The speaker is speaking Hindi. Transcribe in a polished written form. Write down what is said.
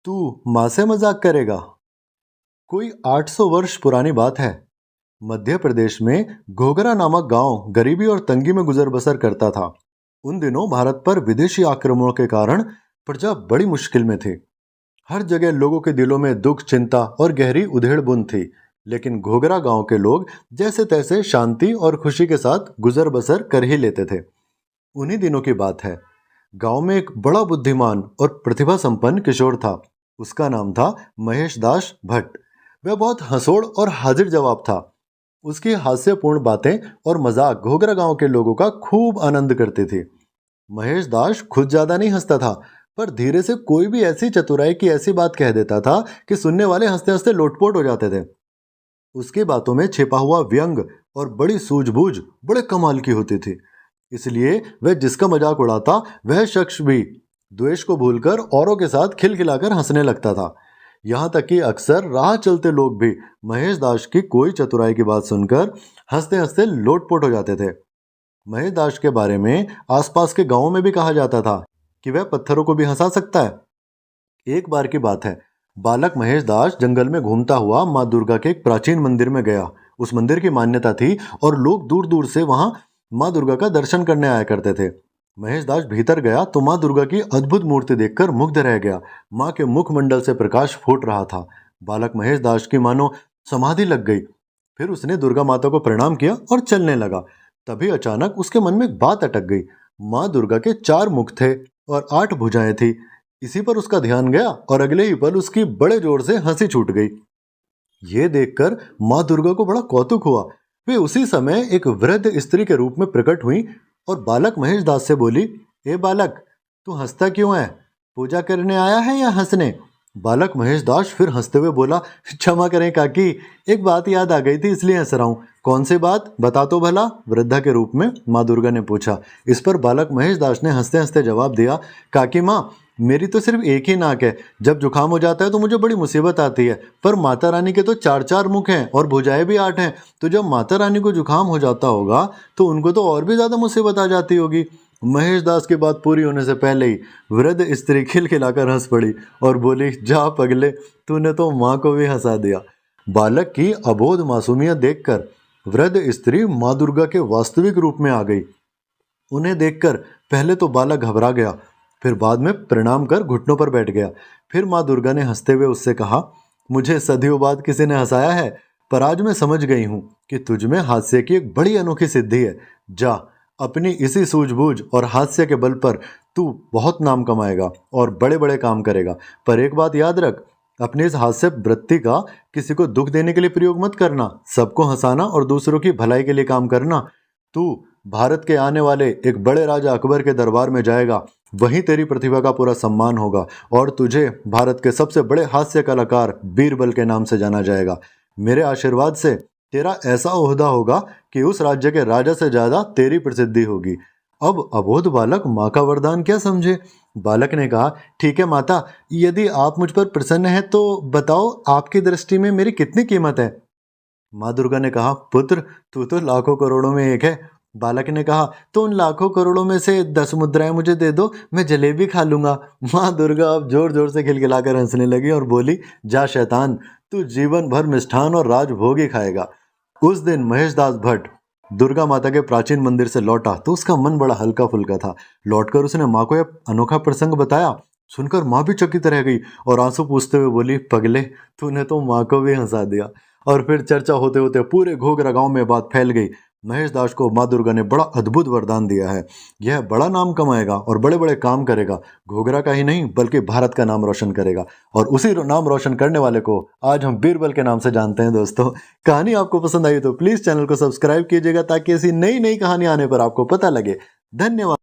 तू माँ से मजाक करेगा। कोई 800 वर्ष पुरानी बात है। मध्य प्रदेश में घोघरा नामक गांव गरीबी और तंगी में गुजर बसर करता था। उन दिनों भारत पर विदेशी आक्रमणों के कारण प्रजा बड़ी मुश्किल में थी। हर जगह लोगों के दिलों में दुख, चिंता और गहरी उधेड़ बुन थी। लेकिन घोघरा गांव के लोग जैसे तैसे शांति और खुशी के साथ गुजर बसर कर ही लेते थे। उन्हीं दिनों की बात है। गांव में एक बड़ा बुद्धिमान और प्रतिभा संपन्न किशोर था। उसका नाम था महेश दास भट्ट। वह बहुत हंसोड़ और हाजिर जवाब था। उसकी हास्यपूर्ण बातें और मजाक घोघरा गांव के लोगों का खूब आनंद करती थी। महेश दास खुद ज्यादा नहीं हंसता था, पर धीरे से कोई भी ऐसी चतुराई की ऐसी बात कह देता था कि सुनने वाले हंसते हंसते लोटपोट हो जाते थे। उसकी बातों में छिपा हुआ व्यंग और बड़ी सूझबूझ बड़े कमाल की होती थी। इसलिए वह जिसका मजाक उड़ाता वह शख्स भी द्वेष को भूलकर औरों के साथ खिलखिलाकर हंसने लगता था। यहाँ तक कि अक्सर राह चलते लोग भी महेश दास की कोई चतुराई की बात सुनकर हंसते हंसते लोटपोट हो जाते थे। महेश दास के बारे में आसपास के गांवों में भी कहा जाता था कि वह पत्थरों को भी हंसा सकता है। एक बार की बात है, बालक महेश दास जंगल में घूमता हुआ माँ दुर्गा के एक प्राचीन मंदिर में गया। उस मंदिर की मान्यता थी और लोग दूर दूर से वहां माँ दुर्गा का दर्शन करने आया करते थे। महेश दास भीतर गया तो माँ दुर्गा की अद्भुत मूर्ति देखकर मुग्ध रह गया। माँ के मुखमंडल से प्रकाश फूट रहा था। बालक महेश दास की मानो समाधि लग गई। फिर उसने दुर्गा माता को प्रणाम किया और चलने लगा। तभी अचानक उसके मन में एक बात अटक गई। माँ दुर्गा के 4 मुख थे और 8 भुजाएं थी। इसी पर उसका ध्यान गया और अगले ही पल उसकी बड़े जोर से हंसी छूट गई। ये देखकर माँ दुर्गा को बड़ा कौतुक हुआ। वे उसी समय एक वृद्ध स्त्री के रूप में प्रकट हुई और बालक महेश दास से बोली, ए बालक, तू हंसता क्यों है? पूजा करने आया है या हंसने? बालक महेश दास फिर हंसते हुए बोला, क्षमा करें काकी, एक बात याद आ गई थी इसलिए हंस रहा हूँ। कौन सी बात, बता तो भला, वृद्धा के रूप में माँ दुर्गा ने पूछा। इस पर बालक महेश दास ने हंसते हंसते जवाब दिया, काकी माँ, मेरी तो सिर्फ एक ही नाक है। जब जुकाम हो जाता है तो मुझे बड़ी मुसीबत आती है, पर माता रानी के तो 4 मुख हैं और भुजाएं भी 8 हैं। तो जब माता रानी को जुकाम हो जाता होगा तो उनको तो और भी ज्यादा मुसीबत आ जाती होगी। महेश दास की बात पूरी होने से पहले ही वृद्ध स्त्री खिलखिलाकर हंस पड़ी और बोली, जा पगले, तूने तो माँ को भी हंसा दिया। बालक की अबोध मासूमियत देखकर वृद्ध स्त्री माँ दुर्गा के वास्तविक रूप में आ गई। उन्हें देखकर पहले तो बालक घबरा गया, फिर बाद में प्रणाम कर घुटनों पर बैठ गया। फिर माँ दुर्गा ने हंसते हुए उससे कहा, मुझे सदियों बाद किसी ने हंसाया है, पर आज मैं समझ गई हूँ कि तुझ में हास्य की एक बड़ी अनोखी सिद्धि है। जा, अपनी इसी सूझबूझ और हास्य के बल पर तू बहुत नाम कमाएगा और बड़े बड़े काम करेगा। पर एक बात याद रख, अपनी इस हास्य वृत्ति का किसी को दुख देने के लिए प्रयोग मत करना। सबको हंसाना और दूसरों की भलाई के लिए काम करना। तू भारत के आने वाले एक बड़े राजा अकबर के दरबार में जाएगा, वहीं तेरी प्रतिभा का पूरा सम्मान होगा और तुझे भारत के सबसे बड़े हास्य कलाकार बीरबल के नाम से जाना जाएगा। मेरे आशीर्वाद से तेरा ऐसा ओहदा होगा कि उस राज्य के राजा से ज्यादा तेरी प्रसिद्धि होगी। अब अबोध बालक माँ का वरदान क्या समझे। बालक ने कहा, ठीक है माता, यदि आप मुझ पर प्रसन्न हैं तो बताओ, आपकी दृष्टि में मेरी कितनी कीमत है? माँ दुर्गा ने कहा, पुत्र, तू तो लाखों करोड़ों में एक है। बालक ने कहा, तो उन लाखों करोड़ों में से 10 मुद्राएं मुझे दे दो, मैं जलेबी खा लूंगा। माँ दुर्गा अब जोर जोर से खिलखिलाकर हंसने लगी और बोली, जा शैतान, तू जीवन भर मिष्ठान और राजभोग ही खाएगा। उस दिन महेश दास भट्ट दुर्गा माता के प्राचीन मंदिर से लौटा तो उसका मन बड़ा हल्का फुल्का था। लौटकर उसने माँ को यह अनोखा प्रसंग बताया। सुनकर माँ भी चकित रह गई और आंसू पूछते हुए बोली, पगले, तूने तो माँ को भी हंसा दिया। और फिर चर्चा होते होते पूरे घोघरा गांव में बात फैल गई। महेश दास को माँ दुर्गा ने बड़ा अद्भुत वरदान दिया है। यह बड़ा नाम कमाएगा और बड़े बड़े काम करेगा। घोघरा का ही नहीं बल्कि भारत का नाम रोशन करेगा। और उसी नाम रोशन करने वाले को आज हम बीरबल के नाम से जानते हैं। दोस्तों, कहानी आपको पसंद आई तो प्लीज चैनल को सब्सक्राइब कीजिएगा ताकि ऐसी नई नई कहानी आने पर आपको पता लगे। धन्यवाद।